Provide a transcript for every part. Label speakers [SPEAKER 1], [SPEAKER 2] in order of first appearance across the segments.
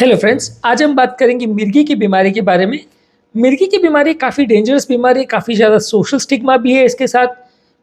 [SPEAKER 1] Hello friends, आज हम बात करेंगे मिर्गी की बीमारी के बारे में। मिर्गी की बीमारी काफ़ी डेंजरस बीमारी है, काफ़ी ज़्यादा सोशल स्टिग्मा भी है इसके साथ।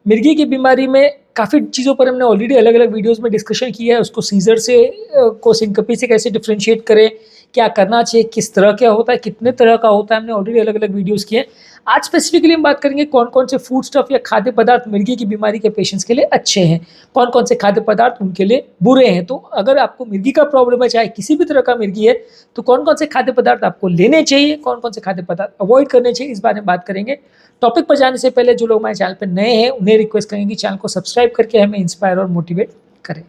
[SPEAKER 1] मिर्गी की बीमारी में काफ़ी चीज़ों पर हमने ऑलरेडी अलग अलग वीडियोस में डिस्कशन किया है। उसको सीजर से को सिंकपी से कैसे डिफ्रेंशिएट करें, क्या करना चाहिए, किस तरह क्या होता है, कितने तरह का होता है, हमने ऑलरेडी अलग अलग वीडियोज़ किए हैं। आज स्पेसिफिकली हम बात करेंगे कौन कौन से फूड स्टफ या खाद्य पदार्थ मिर्गी की बीमारी के पेशेंट्स के लिए अच्छे हैं, कौन कौन से खाद्य पदार्थ उनके लिए बुरे हैं। तो अगर आपको मिर्गी का प्रॉब्लम है, चाहे किसी भी तरह का मिर्गी है, तो कौन कौन से खाद्य पदार्थ आपको लेने चाहिए, कौन कौन से खाद्य पदार्थ अवॉइड करने चाहिए, इस बारे में बात करेंगे। टॉपिक पर जाने से पहले जो लोग हमारे चैनल पर नए हैं उन्हें रिक्वेस्ट करेंगे कि चैनल को सब्सक्राइब करके हमें इंस्पायर और मोटिवेट करें।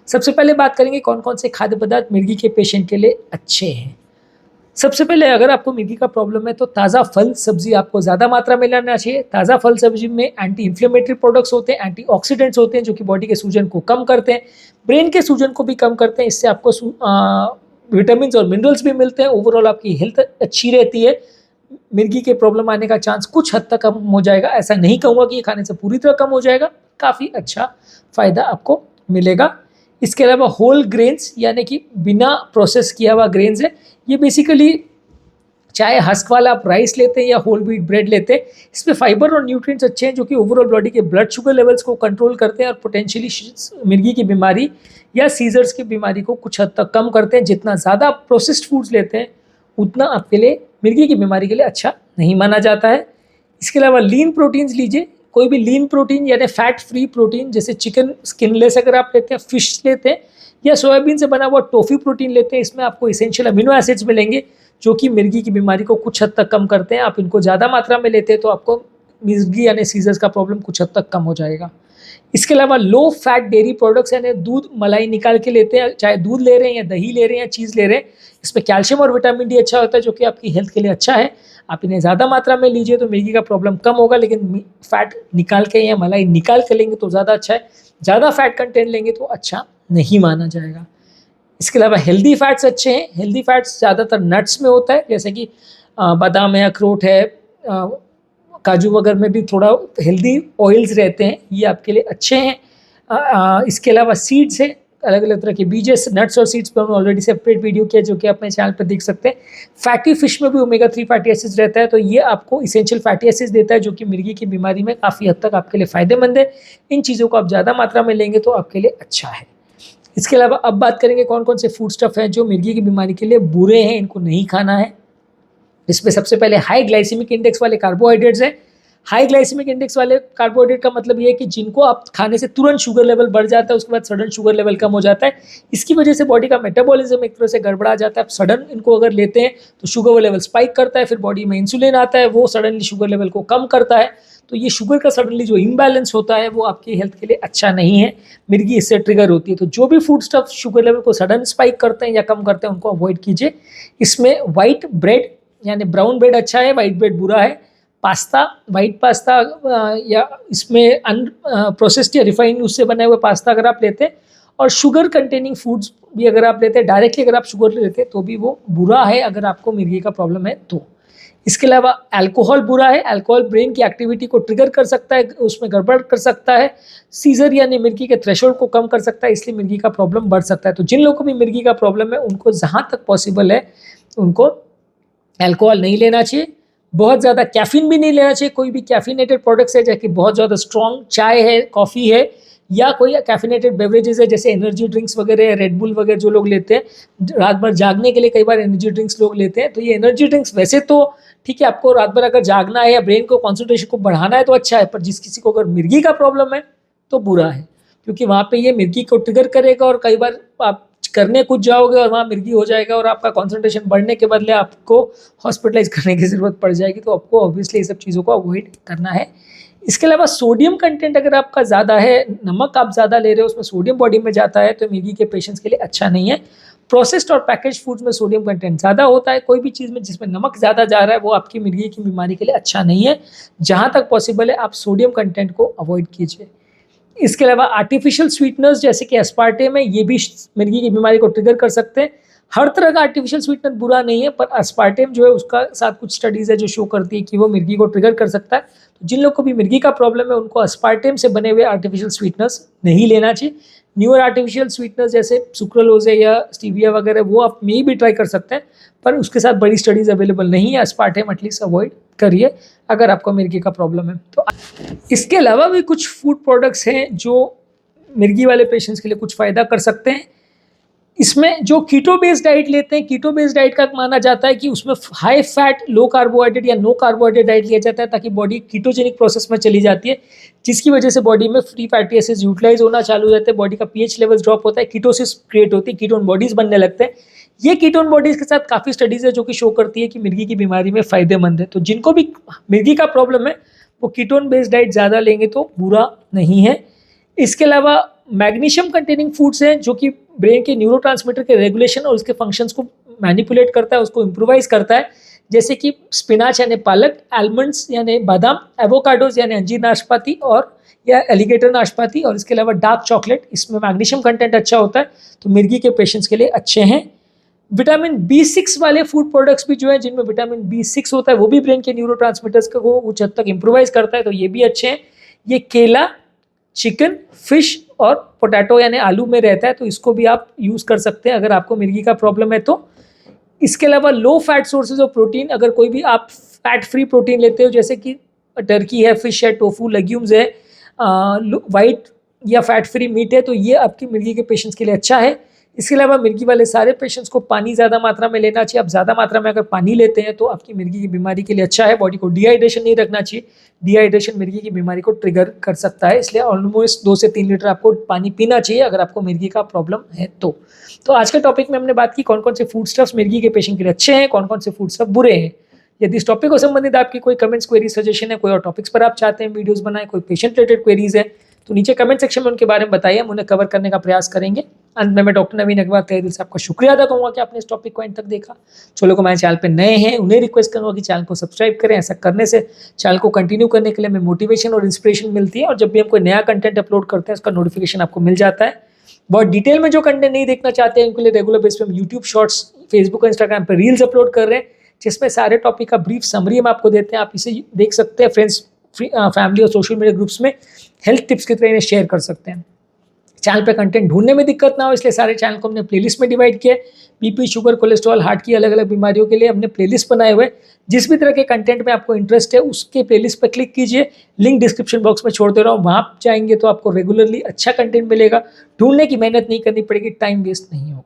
[SPEAKER 1] सबसे पहले बात करेंगे कौन कौन से खाद्य पदार्थ मिर्गी के पेशेंट के लिए अच्छे हैं। सबसे पहले अगर आपको मिर्गी का प्रॉब्लम है तो ताज़ा फल सब्जी आपको ज़्यादा मात्रा में लेना चाहिए। ताज़ा फल सब्जी में एंटी इन्फ्लेमेटरी प्रोडक्ट्स होते हैं, एंटीऑक्सीडेंट्स होते हैं जो कि बॉडी के सूजन को कम करते हैं, ब्रेन के सूजन को भी कम करते हैं। इससे आपको विटामिन और मिनरल्स भी मिलते हैं। ओवरऑल आपकी हेल्थ अच्छी रहती है। मिर्गी के प्रॉब्लम आने का चांस कुछ हद तक कम हो जाएगा। ऐसा नहीं कहूँगा कि ये खाने से पूरी तरह कम हो जाएगा, काफ़ी अच्छा फ़ायदा आपको मिलेगा। इसके अलावा होल ग्रेन्स यानी कि बिना प्रोसेस किया हुआ ग्रेन्स है, ये बेसिकली चाहे हस्क वाला आप राइस लेते हैं या होल व्हीट ब्रेड लेते हैं, इसमें फाइबर और न्यूट्रिएंट्स अच्छे हैं जो कि ओवरऑल बॉडी के ब्लड शुगर लेवल्स को कंट्रोल करते हैं और पोटेंशियली मिर्गी की बीमारी या सीजर्स की बीमारी को कुछ हद तक कम करते हैं। जितना ज़्यादा आप प्रोसेस्ड फूड्स लेते हैं उतना आपके लिए मिर्गी की बीमारी के लिए अच्छा नहीं माना जाता है। इसके अलावा लीन प्रोटीन्स लीजिए, कोई भी लीन प्रोटीन यानी फैट फ्री प्रोटीन, जैसे चिकन स्किनलेस अगर आप लेते हैं, फिश लेते हैं या सोयाबीन से बना हुआ टोफी प्रोटीन लेते हैं, इसमें आपको इसेंशियल अमीनो एसिड्स मिलेंगे जो कि मिर्गी की बीमारी को कुछ हद तक कम करते हैं। आप इनको ज़्यादा मात्रा में लेते हैं तो आपको मिर्गी यानी सीजर्स का प्रॉब्लम कुछ हद तक कम हो जाएगा। इसके अलावा लो फैट डेयरी प्रोडक्ट्स यानी दूध मलाई निकाल के लेते हैं, चाहे दूध ले रहे हैं या दही ले रहे हैं या चीज़ ले रहे हैं, इसमें कैल्शियम और विटामिन डी अच्छा होता है जो कि आपकी हेल्थ के लिए अच्छा है। आप इन्हें ज़्यादा मात्रा में लीजिए तो मिर्गी का प्रॉब्लम कम होगा, लेकिन फैट निकाल के या मलाई निकाल के लेंगे तो ज़्यादा अच्छा है। ज़्यादा फैट कंटेंट लेंगे तो अच्छा नहीं माना जाएगा। इसके अलावा हेल्दी फैट्स अच्छे हैं। हेल्दी फैट्स ज़्यादातर नट्स में होता है, जैसे कि बादाम है, अखरोट है, काजू वगैरह में भी थोड़ा हेल्दी ऑयल्स रहते हैं, ये आपके लिए अच्छे हैं। इसके अलावा सीड्स है, अलग अलग तरह के बीज है। नट्स और सीड्स पर हमने ऑलरेडी सेपरेट वीडियो किया जो कि आप अपने चैनल पर देख सकते हैं। फैटी फिश में भी ओमेगा 3 फैटी एसिड्स रहता है, तो ये आपको इसेंशियल फैटी एसिड्स देता है जो कि मिर्गी की बीमारी में काफ़ी हद तक आपके लिए फ़ायदेमंद है। इन चीज़ों को आप ज़्यादा मात्रा में लेंगे तो आपके लिए अच्छा है। इसके अलावा अब बात करेंगे कौन कौन से फूड स्टफ हैं जो मिर्गी की बीमारी के लिए बुरे हैं, इनको नहीं खाना है। इसमें सबसे पहले हाई ग्लाइसेमिक इंडेक्स वाले कार्बोहाइड्रेट्स हैं। हाई ग्लाइसेमिक इंडेक्स वाले कार्बोहाइड्रेट का मतलब ये है कि जिनको आप खाने से तुरंत शुगर लेवल बढ़ जाता है, उसके बाद सडन शुगर लेवल कम हो जाता है। इसकी वजह से बॉडी का मेटाबॉलिज्म एक तरह से गड़बड़ा जाता है। आप सडन इनको अगर लेते हैं तो शुगर लेवल स्पाइक करता है, फिर बॉडी में इंसुलिन आता है, वो सडनली शुगर लेवल को कम करता है। तो ये शुगर का सडनली जो इम्बैलेंस होता है वो आपकी हेल्थ के लिए अच्छा नहीं है। मिर्गी इससे ट्रिगर होती है। तो जो भी फूड स्टफ शुगर लेवल को सडन स्पाइक करते हैं या कम करते हैं उनको अवॉइड कीजिए। इसमें वाइट ब्रेड यानी ब्राउन ब्रेड अच्छा है, वाइट ब्रेड बुरा है। पास्ता, वाइट पास्ता या इसमें प्रोसेस्ड या रिफाइंड उससे बने हुए पास्ता अगर आप लेते हैं, और शुगर कंटेनिंग फूड्स भी अगर आप लेते हैं, डायरेक्टली अगर आप शुगर लेते हैं तो भी वो बुरा है अगर आपको मिर्गी का प्रॉब्लम है तो। इसके अलावा अल्कोहल बुरा है। अल्कोहल ब्रेन की एक्टिविटी को ट्रिगर कर सकता है, उसमें गड़बड़ कर सकता है, सीजर यानी मिर्गी के थ्रेशोल्ड को कम कर सकता है, इसलिए मिर्गी का प्रॉब्लम बढ़ सकता है। तो जिन लोगों को भी मिर्गी का प्रॉब्लम है उनको जहाँ तक पॉसिबल है उनको अल्कोहल नहीं लेना चाहिए। बहुत ज़्यादा कैफीन भी नहीं लेना चाहिए। कोई भी कैफिनेटेड प्रोडक्ट्स है जैसे कि बहुत ज़्यादा स्ट्रॉन्ग चाय है, कॉफ़ी है, या कोई कैफिनेटेड बेवरेजेस है जैसे एनर्जी ड्रिंक्स वगैरह, रेड बुल वगैरह जो लोग लेते हैं रात भर जागने के लिए, कई बार एनर्जी ड्रिंक्स लोग लेते हैं। तो ये एनर्जी ड्रिंक्स वैसे तो ठीक है, आपको रात भर अगर जागना है या ब्रेन को कॉन्सेंट्रेशन को बढ़ाना है तो अच्छा है, पर जिस किसी को अगर मिर्गी का प्रॉब्लम है तो बुरा है, क्योंकि वहाँ पर ये मिर्गी को ट्रिगर करेगा और कई बार आप करने कुछ जाओगे और वहाँ मिर्गी हो जाएगा और आपका कंसंट्रेशन बढ़ने के बदले आपको हॉस्पिटलाइज करने की ज़रूरत पड़ जाएगी। तो आपको ऑब्वियसली ये सब चीज़ों को अवॉइड करना है। इसके अलावा सोडियम कंटेंट अगर आपका ज़्यादा है, नमक आप ज़्यादा ले रहे हो, उसमें सोडियम बॉडी में जाता है तो मिर्गी के पेशेंट्स के लिए अच्छा नहीं है। प्रोसेस्ड और पैकेज फूड्स में सोडियम कंटेंट ज़्यादा होता है। कोई भी चीज़ में जिसमें नमक ज़्यादा जा रहा है वो आपकी मिर्गी की बीमारी के लिए अच्छा नहीं है। जहाँ तक पॉसिबल है आप सोडियम कंटेंट को अवॉइड कीजिए। इसके अलावा आर्टिफिशियल स्वीटनर्स जैसे कि एस्पार्टेम है, ये भी मिर्गी की बीमारी को ट्रिगर कर सकते हैं। हर तरह का आर्टिफिशियल स्वीटनर बुरा नहीं है, पर एस्पार्टेम जो है उसका साथ कुछ स्टडीज़ है जो शो करती है कि वो मिर्गी को ट्रिगर कर सकता है। तो जिन लोगों को भी मिर्गी का प्रॉब्लम है उनको एस्पार्टेम से बने हुए आर्टिफिशियल स्वीटनर्स नहीं लेना चाहिए। न्यूअर आर्टिफिशियल स्वीटनर्स जैसे सुक्रोलोज है या स्टीविया वगैरह वो आप मे भी ट्राई कर सकते हैं, पर उसके साथ बड़ी स्टडीज़ अवेलेबल नहीं है। अस्पार्टेम एटलीस्ट अवॉइड करिए अगर आपको मिर्गी का प्रॉब्लम है तो। इसके अलावा भी कुछ फूड प्रोडक्ट्स हैं जो मिर्गी वाले पेशेंट्स के लिए कुछ फ़ायदा कर सकते हैं। इसमें जो कीटो बेस्ड डाइट लेते हैं, कीटो बेस्ड डाइट का माना जाता है कि उसमें हाई फैट लो कार्बोहाइड्रेट या नो कार्बोहाइड्रेट डाइट लिया जाता है ताकि बॉडी कीटोजेनिक प्रोसेस में चली जाती है, जिसकी वजह से बॉडी में फ्री फैटी एसिड्स यूटिलाइज होना चालू हो जाते हैं, बॉडी का पीएच लेवल ड्रॉप होता है, कीटोसिस क्रिएट होती है, कीटोन बॉडीज बनने लगते हैं। ये कीटोन बॉडीज के साथ काफ़ी स्टडीज है जो कि शो करती है कि मिर्गी की बीमारी में फ़ायदेमंद है। तो जिनको भी मिर्गी का प्रॉब्लम है वो कीटोन बेस्ड डाइट ज़्यादा लेंगे तो बुरा नहीं है। इसके अलावा मैग्नीशियम कंटेनिंग फूड्स हैं जो कि ब्रेन के न्यूरोट्रांसमीटर के रेगुलेशन और उसके फंक्शंस को मैनिपुलेट करता है, उसको इम्प्रोवाइज करता है, जैसे कि स्पिनाच यानी पालक, आलमंड्स यानी बादाम, एवोकाडोज यानी अंजीर नाशपाती और या एलिगेटर नाशपाती, और इसके अलावा डार्क चॉकलेट, इसमें मैग्नीशियम कंटेंट अच्छा होता है तो मिर्गी के पेशेंट्स के लिए अच्छे हैं। विटामिन B6 वाले फूड प्रोडक्ट्स भी जो है जिनमें विटामिन B6 होता है वो भी ब्रेन के न्यूरोट्रांसमीटर्स को उच्च हद तक इम्प्रोवाइज करता है तो ये भी अच्छे हैं। ये केला, चिकन, फिश और पोटैटो यानी आलू में रहता है तो इसको भी आप यूज़ कर सकते हैं अगर आपको मिर्गी का प्रॉब्लम है तो। इसके अलावा low fat sources of protein, अगर कोई भी आप फैट फ्री प्रोटीन लेते हो जैसे कि टर्की है, फिश है, टोफू, लेग्यूम्स है, वाइट या फैट फ्री मीट है, तो ये आपकी मिर्गी के पेशेंट्स के लिए अच्छा है। इसके अलावा मिर्गी वाले सारे पेशेंट्स को पानी ज़्यादा मात्रा में लेना चाहिए। आप ज़्यादा मात्रा में अगर पानी लेते हैं तो आपकी मिर्गी की बीमारी के लिए अच्छा है। बॉडी को डिहाइड्रेशन नहीं रखना चाहिए, डिहाइड्रेशन मिर्गी की बीमारी को ट्रिगर कर सकता है, इसलिए ऑलमोस्ट 2 से 3 लीटर आपको पानी पीना चाहिए अगर आपको मिर्गी का प्रॉब्लम है तो आज के टॉपिक में हमने बात की कौन कौन से फूड स्टफ्स मिर्गी के पेशेंट के लिए अच्छे हैं, कौन कौन से फूड स्टफ बुरे हैं। यदि इस टॉपिक को संबंधित आपकी कोई कमेंट्स, क्वेरी, सजेशन है, कोई और टॉपिक्स पर आप चाहते हैं वीडियोस बनाएं, कोई पेशेंट रिलेटेड क्वेरीज है तो नीचे कमेंट सेक्शन में उनके बारे में बताइए, हम उन्हें कवर करने का प्रयास करेंगे। अंत में मैं डॉक्टर नवीन अग्रवाल तहे दिल से आपको शुक्रिया अदा करूँगा कि आपने इस टॉपिक को एंड तक देखा। जो लोग हमारे चैनल पे नए हैं उन्हें रिक्वेस्ट करूँगा कि चैनल को सब्सक्राइब करें। ऐसा करने से चैनल को कंटिन्यू करने के लिए हमें मोटिवेशन और इंस्पिरेशन मिलती है और जब भी हम कोई नया कंटेंट अपलोड करते हैं उसका नोटिफिकेशन आपको मिल जाता है। बहुत डिटेल में जो कंटेंट नहीं देखना चाहते हैं उनके लिए रेगुलर बेस पे हम यूट्यूब शॉर्ट्स, फेसबुक और इंस्टाग्राम पर रील्स अपलोड कर रहे हैं जिसमें सारे टॉपिक का ब्रीफ समरी हम आपको देते हैं। आप इसे देख सकते हैं, फ्रेंड्स, फैमिली और सोशल मीडिया ग्रुप्स में हेल्थ टिप्स की तरह इन्हें शेयर कर सकते हैं। चैनल पे कंटेंट ढूंढने में दिक्कत ना हो इसलिए सारे चैनल को हमने प्लेलिस्ट में डिवाइड किया है। बीपी, शुगर, कोलेस्ट्रॉल, हार्ट की अलग अलग बीमारियों के लिए हमने प्लेलिस्ट बनाए हुए। जिस भी तरह के कंटेंट में आपको इंटरेस्ट है उसके प्लेलिस्ट पर क्लिक कीजिए, लिंक डिस्क्रिप्शन बॉक्स में छोड़ दे रहा हूँ, वहाँ जाएंगे तो आपको रेगुलरली अच्छा कंटेंट मिलेगा। ढूंढने की मेहनत नहीं करनी पड़ेगी, टाइम वेस्ट नहीं होगा।